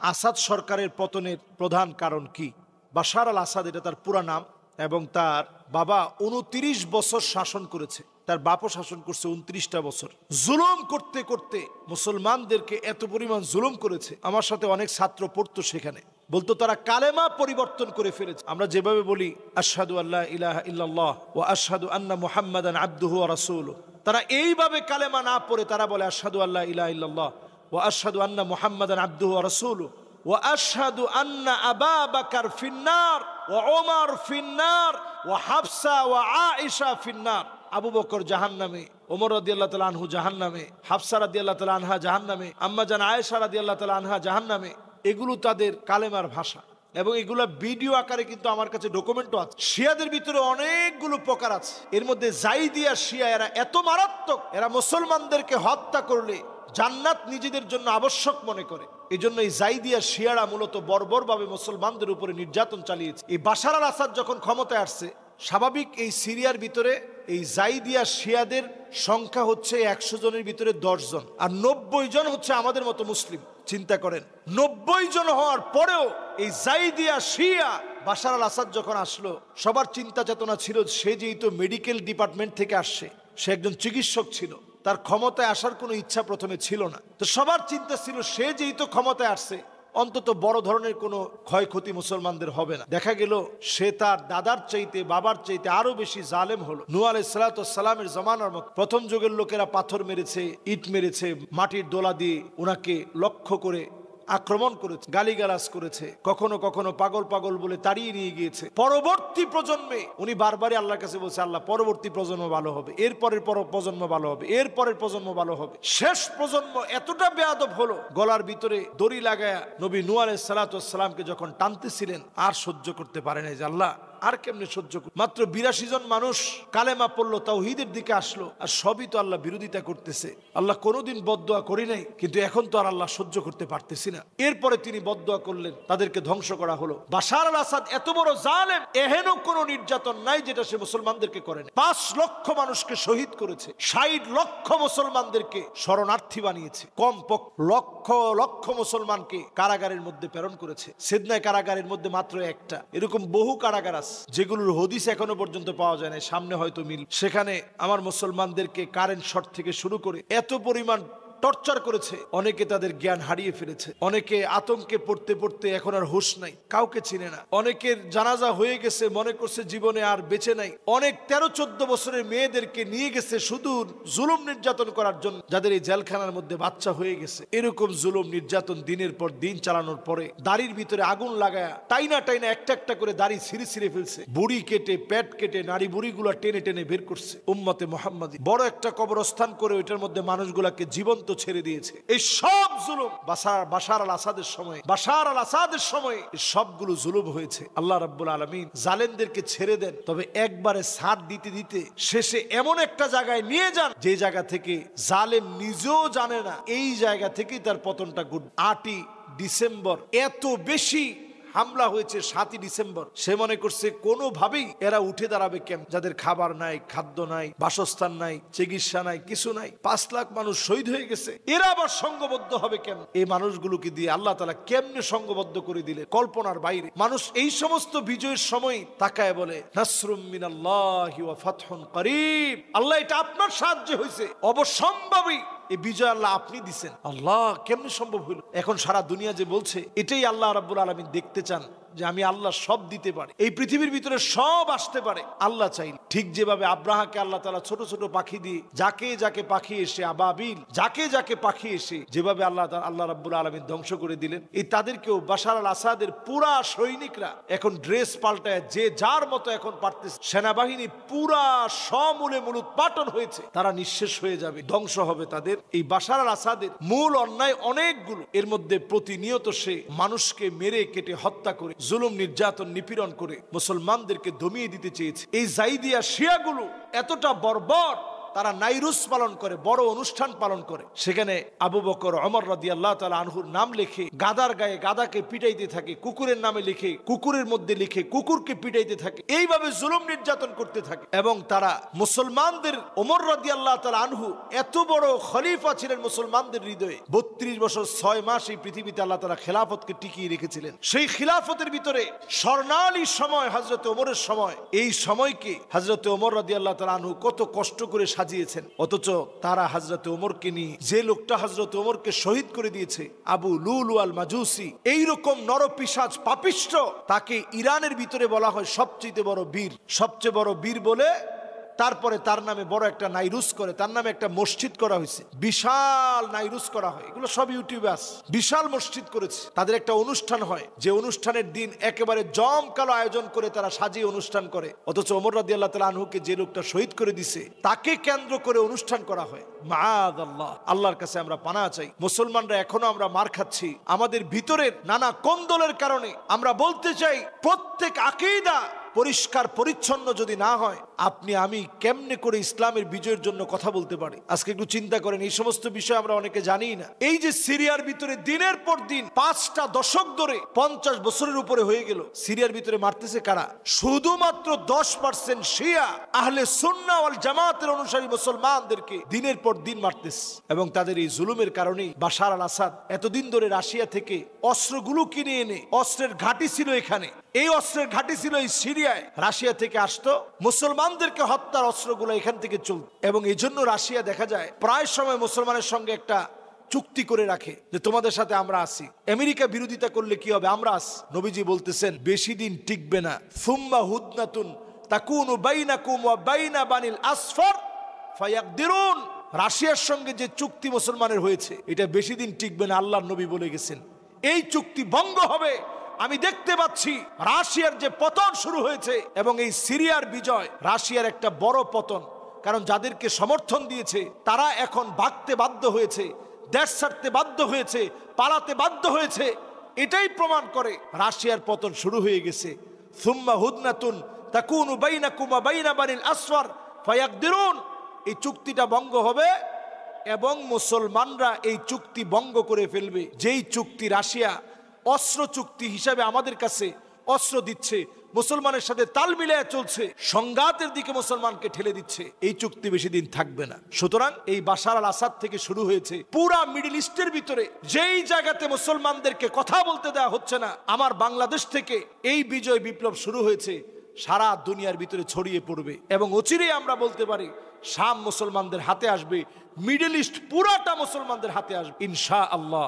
আসাদ সরকারের পতনের প্রধান কারণ কি? বাশার আল আসাদ, এটা তার পুরা নাম, এবং তার বাবা 29 বছর শাসন করেছে, তার বাপও শাসন করছে 29টা বছর। জুলুম করতে করতে মুসলমানদেরকে এত পরিমাণ জুলুম করেছে। আমার সাথে অনেক ছাত্র পড়তো, সেখানে বলতো তারা কালেমা পরিবর্তন করে ফেলেছে। আমরা যেভাবে বলি আশহাদু আল্লা ইলাহা ইল্লাল্লাহ ওয়া আশহাদু আন্না মুহাম্মাদান আবদুহু ওয়া রাসূলুহু, তারা এইভাবে কালেমা না পড়ে তারা বলে আশহাদু আল্লা ইলাহা ইল্লাল্লাহ ওয়া আশহাদু আন্না মুহাম্মাদান আবদুহু ওয়া রাসূলুহু ওয়া আশহাদু আন্না আবা বকর ফিন্নার ওয়া ওমর ফিন্নার ওয়া হাফসা ওয়া আয়েশা ফিন্নার। আবু বকর জাহান্নামে, ওমর রাদিয়াল্লাহু তাআলা আনহু জাহান্নামে, হাফসা রাদিয়াল্লাহু তাআলা আনহা জাহান্নামে, আম্মা জান আয়েশা রাদিয়াল্লাহু তাআলা আনহা জাহান্নামে। এগুলো তাদের কালেমার ভাষা, এবং এগুলো ভিডিও আকারে কিন্তু আমার কাছে ডকুমেন্টও আছে। শিয়াদের ভিতরে অনেকগুলো প্রকার আছে, এর মধ্যে জাইদিয়া শিয়া, এরা এত মারাত্মক, এরা মুসলমানদেরকে হত্যা করলে জান্নাত নিজেদের জন্য আবশ্যক মনে করে। এই জন্য এই জাইদিয়া শিয়ারা মূলত বর্বরভাবে মুসলমানদের উপরে নির্যাতন চালিয়েছে। এই বাশার আল আসাদ যখন ক্ষমতায় আসছে, স্বাভাবিক এই সিরিয়ার ভিতরে এই জাইদিয়া শিয়াদের সংখ্যা হচ্ছে 100 জনের ভিতরে 10 জন, আর 90 জন হচ্ছে আমাদের মতো মুসলিম। চিন্তা করেন, 90 জন হওয়ার পরেও এই জাইদিয়া শিয়া বাশার আল আসাদ যখন আসলো, সবার চিন্তা চেতনা ছিল সে যেহেতু মেডিকেল ডিপার্টমেন্ট থেকে আসছে, সে একজন চিকিৎসক ছিল, তার ক্ষমতায় আসার কোনো ইচ্ছা প্রথমে ছিল না। তো সবার চিন্তা ছিল সে যেহেতু ক্ষমতায় আসছে, অন্তত বড় ধরনের কোনো ক্ষয়ক্ষতি মুসলমানদের হবে না। দেখা গেল সে তার দাদার চাইতে, বাবার চাইতে আরো বেশি জালেম হলো। নূহ আলাইহিস সালামের জমানার মতো প্রথম যুগের লোকেরা পাথর মেরেছে, ইট মেরেছে, মাটির দোলা দিয়ে ওনাকে লক্ষ্য করে আক্রমণ করেছে, গালিগালাজ করেছে, কখনো কখনো পাগল পাগল বলে তাড়িয়ে নিয়ে গিয়েছে। পরবর্তী প্রজন্মে উনি বারবারই আল্লাহর কাছে বলছে, আল্লাহ পরবর্তী প্রজন্ম ভালো হবে, এরপরের প্রজন্ম ভালো হবে, এরপরের প্রজন্ম ভালো হবে। শেষ প্রজন্ম এতটা বেয়াদব হলো, গলার ভিতরে দড়ি লাগায়া নবী নূহ আলাইহিস সালামকে যখন টানতেছিলেন, আর সহ্য করতে পারে নাই যে আল্লাহ আর কেমনে সহ্য করব। মাত্র 82 জন মানুষ কালেমা পড়লো, তাওহীদের দিকে আসলো, আর সবই তো আল্লাহ বিরোধিতা করতেছে। আল্লাহ কোনোদিন বদদুয়া করি নাই, কিন্তু এখন তো আর আল্লাহ সহ্য করতে পারতেছি না। এরপরে তিনি বদদুয়া করলেন, তাদেরকে ধ্বংস করা হলো। বাশার আল আসাদ এত বড় জালেম, এহেন কোনো নির্যাতন নাই যেটা সে মুসলমানদেরকে করেনি। 5 লক্ষ মানুষকে শহীদ করেছে, 60 লক্ষ মুসলমানদেরকে শরণার্থী বানিয়েছে, কমপক্ষে লক্ষ লক্ষ মুসলমানকে কারাগারের মধ্যে প্রেরণ করেছে। সিদনায় কারাগারের মধ্যে মাত্র একটা, এরকম বহু কারাগার আছে যেগুলোর হদিস এখনো পর্যন্ত পাওয়া যায় না, সামনে হয়তো মিল। সেখানে আমার মুসলমানদেরকে কারেন্ট শর্ট থেকে শুরু করে এত পরিমাণ টর্চার করেছে, অনেকে তাদের জ্ঞান হারিয়ে ফেলেছে, অনেকে আতঙ্কে পড়তে পড়তে এখন আর হুঁশ নাই, কাউকে চিনে না। অনেকের জানাজা হয়ে গেছে, মনে করছে জীবনে আর বেঁচে নাই। অনেক 13-14 বছরের মেয়েদেরকে নিয়ে গেছে শুধু জুলুম নির্যাতন করার জন্য, যাদের এই জেলখানার মধ্যে বাচ্চা হয়ে গেছে। এরকম জুলুম নির্যাতন দিনের পর দিন চালানোর পরে দাড়ির ভিতরে আগুন লাগায়া টাইনা টাইনা একটা একটা করে দাড়ি ছিঁড়ে ফেলছে, বুড়ি কেটে, পেট কেটে, নারী বুড়িগুলা টেনে টেনে বের করছে। উম্মতে মুহাম্মাদি বড় একটা কবরস্থান করে ওইটার মধ্যে মানুষগুলাকে জীবন্ত ছেড়ে দিয়েছে। এই সব জুলুম বাশার আল আসাদের সময় সবগুলো জুলুম হয়েছে। আল্লাহ রাব্বুল আলামিন জালেমদেরকে ছেড়ে দেন, তবে একবারে ছাড় দিতে দিতে শেষে এমন একটা জায়গায় নিয়ে যান যে জায়গা থেকে জালেম নিজেও জানে না, এই জায়গা থেকেই তার পতনটা ঘটবে। 8ই ডিসেম্বর এত বেশি হামলা হয়েছে, 7ই ডিসেম্বর সে মনে করছে কোনোভাবেই এরা উঠে দাঁড়াবে কেমন, যাদের খাবার নাই, খাদ্য নাই, বাসস্থান নাই, চিকিৎসা নাই, কিছু নাই। 5 লাখ মানুষ শহীদ হয়ে গেছে, এরা আবার সংঘবদ্ধ হবে কেমন? এই মানুষগুলোকে দিয়ে আল্লাহ তাআলা কেমনে সংঘবদ্ধ করে দিলেন, কল্পনার বাইরে। মানুষ এই সমস্ত বিজয়ের সময় তাকায় বলে নাসরুম মিনাল্লাহি ওয়া ফাতহুন করিব, আল্লাহ এটা আপনার সাহায্যে হয়েছে, অবশ্যম্ভাবী এই বিজয় আল্লাহ আপনি দিছেন। আল্লাহ কেমনে সম্ভব হইল? এখন সারা দুনিয়া যে বলছে, এটাই আল্লাহ রাব্বুল আলামিন দেখতে চান যে আমি আল্লাহ সব দিতে পারি, এই পৃথিবীর ভিতরে সব আসতে পারে আল্লাহ চাইলে। ঠিক যেভাবে আব্রাহাকে আল্লাহ তাআলা ছোট ছোট পাখি দিয়ে যাকে যাকে পাখি এসে আবাবিল, যাকে যাকে পাখি এসে যেভাবে আল্লাহ রাব্বুল আলামিন ধ্বংস করে দিলেন, এই তাদেরকেও বাশার আল আসাদের পুরা সৈনিকরা এখন ড্রেস পাল্টায় যে যার মতো এখন পারতেছে। সেনাবাহিনী পুরা সমূলে মূলোৎপাটন হয়েছে, তারা নিঃশেষ হয়ে যাবে, ধ্বংস হবে তাদের। এই বাশার আল আসাদের মূল অন্যায় অনেকগুলো, এর মধ্যে প্রতিনিয়ত সে মানুষকে মেরে কেটে হত্যা করে, জুলুম নির্যাতন নিপীড়ন করে মুসলমানদেরকে দমিয়ে দিতে চেয়েছে। এই জাইদিয়া শিয়াগুলো এতটা বর্বর, তারা নাইরুস পালন করে, বড় অনুষ্ঠান পালন করে। সেখানে আবু বকর, ওমর রাদিয়াল্লাহু তাআলা আনহুর নাম লিখে গাদার গায়ে গাদাকে পিটাইতে থাকে, কুকুরের নামে লিখে কুকুরের মধ্যে লিখে কুকুরকে পিটাইতে থাকে। এইভাবে জুলুম নির্যাতন করতে থাকে। এবং তারা মুসলমানদের, ওমর রাদিয়াল্লাহু তাআলা আনহু এত বড় খলিফা ছিলেন মুসলমানদের হৃদয়ে। 32 বছর 6 মাস এই পৃথিবীতে আল্লাহ তাআলা খেলাফতকে টিকিয়ে রেখেছিলেন। সেই খিলাফতের ভিতরে স্বর্ণালী সময় হযরত ওমরের সময়, এই সময়কে হযরত ওমর রাদিয়াল্লাহু তাআলা আনহু কত কষ্ট করে সাজিয়েছেন। অথচ তারা হযরত ওমরকে নিয়ে, যে লোকটা হযরত ওমরকে শহীদ করে দিয়েছে আবু লুলু আল মাজুসি, এইরকম নরপিশাচ পাপিষ্ঠ, তাকে ইরানের ভিতরে বলা হয় সবচেয়ে বড় বীর। সবচেয়ে বড় বীর বলে তারপরে তার নামে বড় একটা নাইরুস করে, তার নামে একটা মসজিদ করা হয়েছে, বিশাল নাইরুস করা হয়। এগুলো সব ইউটিউবে আছে। বিশাল মসজিদ করেছে। তাদের একটা অনুষ্ঠান হয়, যে অনুষ্ঠানের দিন একেবারে জমকালো আয়োজন করে তারা সাজিয়ে অনুষ্ঠান করে। অথচ ওমর রাদিয়াল্লাহু তাআলা আনহুকে যে লোকটা শহীদ করে দিছে তাকে কেন্দ্র করে অনুষ্ঠান করা হয়। মাআযাল্লাহ, আল্লাহর কাছে আমরা পানাহ চাই। মুসলমানরা এখনো আমরা মার খাচ্ছি আমাদের ভিতরের নানা কোন্দলের কারণে। আমরা বলতে চাই, প্রত্যেক আকীদা পরিষ্কার পরিচ্ছন্ন যদি না হয়, আপনি আমি কেমনে করে ইসলামের বিজয়ের জন্য কথা বলতে পারি? আজকে একটু চিন্তা করেন, এই সমস্ত বিষয় আমরা অনেকে জানি না। এই যে সিরিয়ার ভিতরে দিনের পর দিন 5টা দশক ধরে 50 বছরের উপরে হয়ে গেল, সিরিয়ার ভিতরে মারতেছে কারা? শুধুমাত্র 10% শিয়া আহলে সুন্নাহ ওয়াল জামাতের অনুসারী মুসলমানদেরকে দিনের পর দিন মারতেছে। এবং তাদের এই জুলুমের কারণেই বাশার আল আসাদ এতদিন ধরে রাশিয়া থেকে অস্ত্রগুলো কিনে এনে, অস্ত্রের ঘাঁটি ছিল এখানে, এই অস্ত্রের ঘাঁটি ছিল এই সিরিয়ায়, রাশিয়া থেকে আসতো, মুসলমানদেরকে হত্যার অস্ত্রগুলো এখান থেকে চলত। এবং এই জন্য রাশিয়া দেখা যায় প্রায় সময় মুসলমানের সঙ্গে একটা চুক্তি করে রাখে যে তোমাদের সাথে আমরা আছি, আমেরিকা বিরোধিতা করলে কি হবে, আমরা আছি। নবীজি বলতেছেন বেশি দিন টিকবে না। সুম্মা হুদনাতুন তাকুনু বাইনাকুম ওয়া বাইনা বানিল আসফার ফায়াকদিরুন। রাশিয়ার সঙ্গে যে চুক্তি মুসলমানের হয়েছে, এটা বেশি দিন টিকবে না, আল্লাহর নবী বলে গেছেন। এই চুক্তি ভঙ্গ হবে। আমি দেখতে পাচ্ছি রাশিয়ার যে পতন শুরু হয়েছে, এবং এই সিরিয়ার বিজয় রাশিয়ার একটা বড় পতন। কারণ যাদেরকে সমর্থন দিয়েছে তারা এখন ভাগতে বাধ্য হয়েছে, দেশ ছাড়তে বাধ্য হয়েছে, পালাতে বাধ্য হয়েছে। এটাই প্রমাণ করে রাশিয়ার পতন শুরু হয়ে গেছে। সুম্মা হুদনাতুন তাকুনু বাইনাকুম ওয়া বাইনা বানিল আসফার ফায়াকদিরুন। এই চুক্তিটা ভঙ্গ হবে এবং মুসলমানরা এই চুক্তি ভঙ্গ করে ফেলবে। যেই চুক্তি রাশিয়া অস্ত্র চুক্তি হিসাবে আমাদের কাছে অস্ত্র দিচ্ছে, মুসলমানের সাথে তাল মিলিয়ে চলছে, সংঘাতের দিকে মুসলমানকে ঠেলে দিচ্ছে, এই চুক্তি বেশি দিন থাকবে না। সুতরাং এই বাশার আল আসাদ থেকে শুরু হয়েছে পুরা মিডল ইস্টের ভিতরে যেই জায়গাতে মুসলমানদেরকে কথা বলতে দেওয়া হচ্ছে না, আমার বাংলাদেশ থেকে এই বিজয় বিপ্লব শুরু হয়েছে, সারা দুনিয়ার ভিতরে ছড়িয়ে পড়বে। এবং অচিরেই আমরা বলতে পারি শাম মুসলমানদের হাতে আসবে, মিডল ইস্ট পুরাটা মুসলমানদের হাতে আসবে ইনশাআল্লাহ।